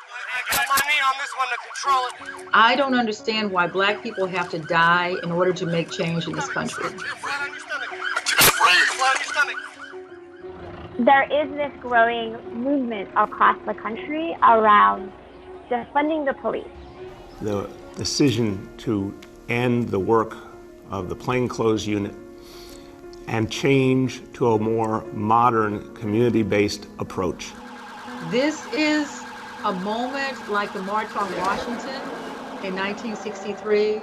I got my knee on this one to control it. I don't understand why Black people have to die in order to make change in this country. Flat on your stomach. Flat on your stomach. There is this growing movement across the country around defunding the police. The decision to end the work of the plainclothes unit and change to a more modern, community-based approach. This is a moment like the March on Washington in 1963.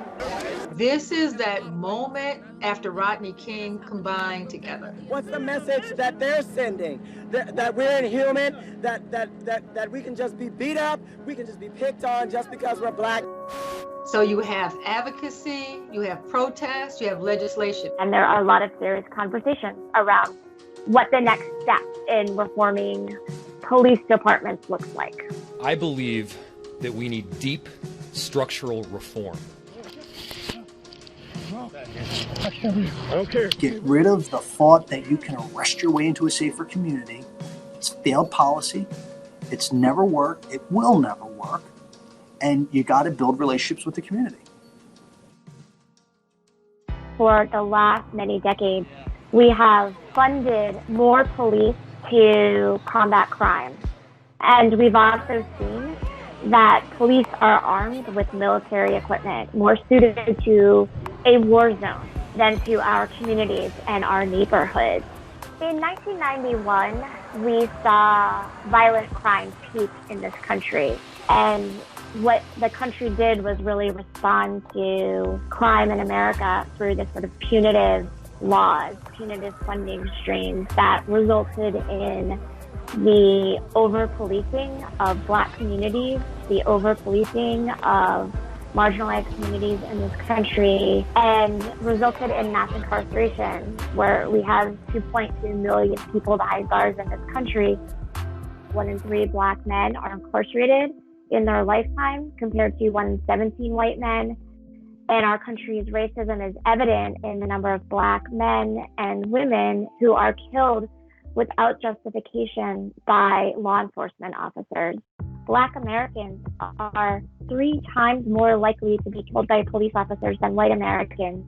This is that moment after Rodney King combined together. What's the message that they're sending? That we're inhuman, that we can just be beat up, we can just be picked on just because we're Black. So you have advocacy, you have protest, you have legislation. And there are a lot of serious conversations around what the next step in reforming police departments looks like. I believe that we need deep structural reform. I don't care. Get rid of the thought that you can arrest your way into a safer community. It's failed policy. It's never worked. It will never work. And you got to build relationships with the community. For the last many decades, we have funded more police to combat crime. And we've also seen that police are armed with military equipment more suited to a war zone than to our communities and our neighborhoods. In 1991, we saw violent crime peak in this country. And what the country did was really respond to crime in America through this sort of punitive laws, punitive funding streams that resulted in the over-policing of Black communities, the over-policing of marginalized communities in this country, and resulted in mass incarceration, where we have 2.2 million people behind bars in this country. 1 in 3 Black men are incarcerated in their lifetime, compared to 1 in 17 white men. And our country's racism is evident in the number of Black men and women who are killed without justification by law enforcement officers. Black Americans are 3 times more likely to be killed by police officers than white Americans.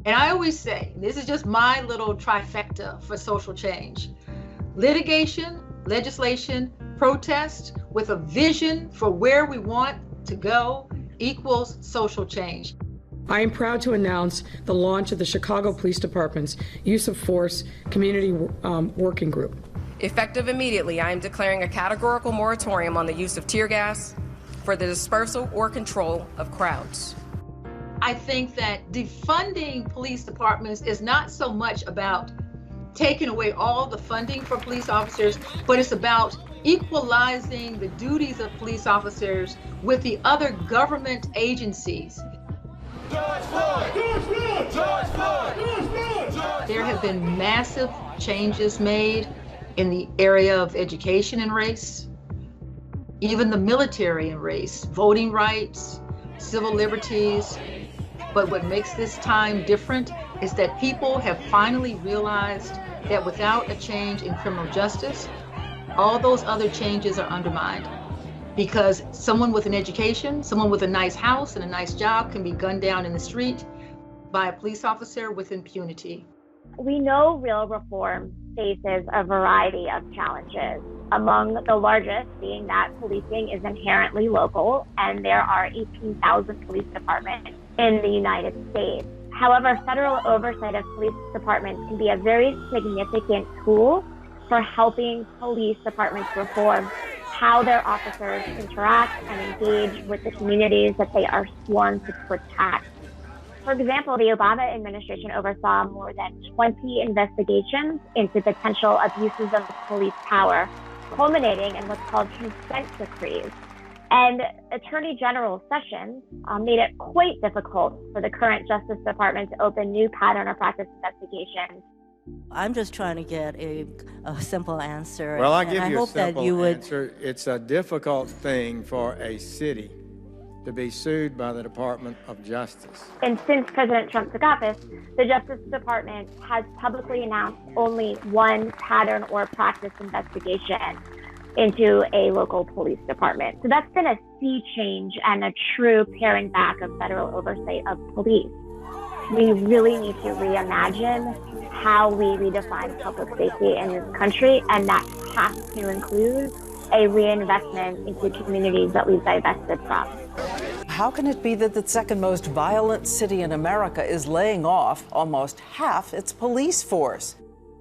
And I always say, this is just my little trifecta for social change: litigation, legislation, protest with a vision for where we want to go equals social change. I am proud to announce the launch of the Chicago Police Department's Use of Force Community Working Group. Effective immediately, I am declaring a categorical moratorium on the use of tear gas for the dispersal or control of crowds. I think that defunding police departments is not so much about taking away all the funding for police officers, but it's about equalizing the duties of police officers with the other government agencies. George Floyd! George Floyd! George Floyd! George Floyd! There have been massive changes made in the area of education and race, even the military and race, voting rights, civil liberties. But what makes this time different is that people have finally realized that without a change in criminal justice, all those other changes are undermined. Because someone with an education, someone with a nice house and a nice job can be gunned down in the street by a police officer with impunity. We know real reform faces a variety of challenges, among the largest being that policing is inherently local and there are 18,000 police departments in the United States. However, federal oversight of police departments can be a very significant tool for helping police departments reform how their officers interact and engage with the communities that they are sworn to protect. For example, the Obama administration oversaw more than 20 investigations into potential abuses of police power, culminating in what's called consent decrees. And Attorney General Sessions made it quite difficult for the current Justice Department to open new pattern or practice investigations. I'm just trying to get a simple answer. Well, I'll give you a simple answer. It's a difficult thing for a city to be sued by the Department of Justice. And since President Trump took office, the Justice Department has publicly announced only one pattern or practice investigation. into a local police department. So that's been a sea change and a true paring back of federal oversight of police. We really need to reimagine how we redefine public safety in this country, and that has to include a reinvestment into communities that we've divested from. How can it be that the second most violent city in America is laying off almost half its police force?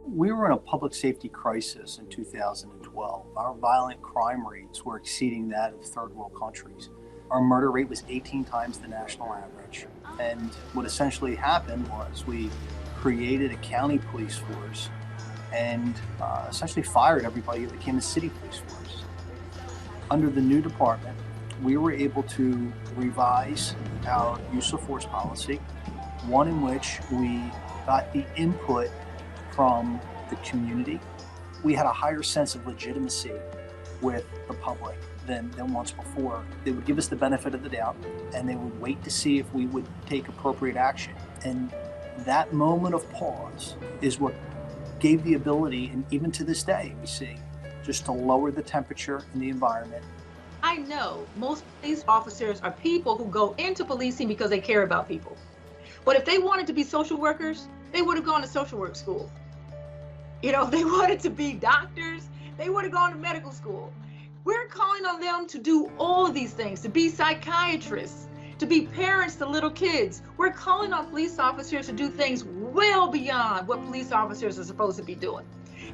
We were in a public safety crisis in 2012. Our violent crime rates were exceeding that of third world countries. Our murder rate was 18 times the national average. And what essentially happened was we created a county police force and essentially fired everybody who became a city police force. Under the new department, we were able to revise our use of force policy, one in which we got the input from the community. We had a higher sense of legitimacy with the public than once before. They would give us the benefit of the doubt, and they would wait to see if we would take appropriate action. And that moment of pause is what gave the ability, and even to this day, we see, just to lower the temperature in the environment. I know most police officers are people who go into policing because they care about people. But if they wanted to be social workers, they would have gone to social work school. You know, if they wanted to be doctors, they would have gone to medical school. We're calling on them to do all of these things, to be psychiatrists, to be parents to little kids. We're calling on police officers to do things well beyond what police officers are supposed to be doing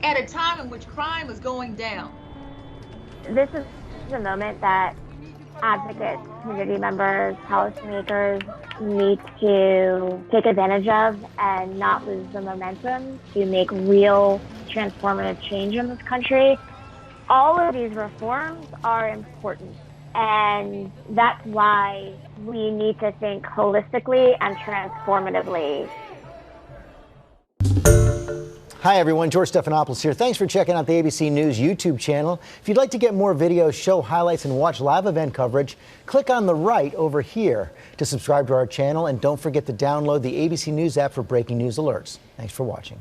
at a time in which crime is going down. This is a moment that advocates, community members, policymakers need to take advantage of and not lose the momentum to make real transformative change in this country. All of these reforms are important, and that's why we need to think holistically and transformatively. Hi everyone, George Stephanopoulos here. Thanks for checking out the ABC News YouTube channel. If you'd like to get more videos, show highlights, and watch live event coverage, click on the right over here to subscribe to our channel, and don't forget to download the ABC News app for breaking news alerts. Thanks for watching.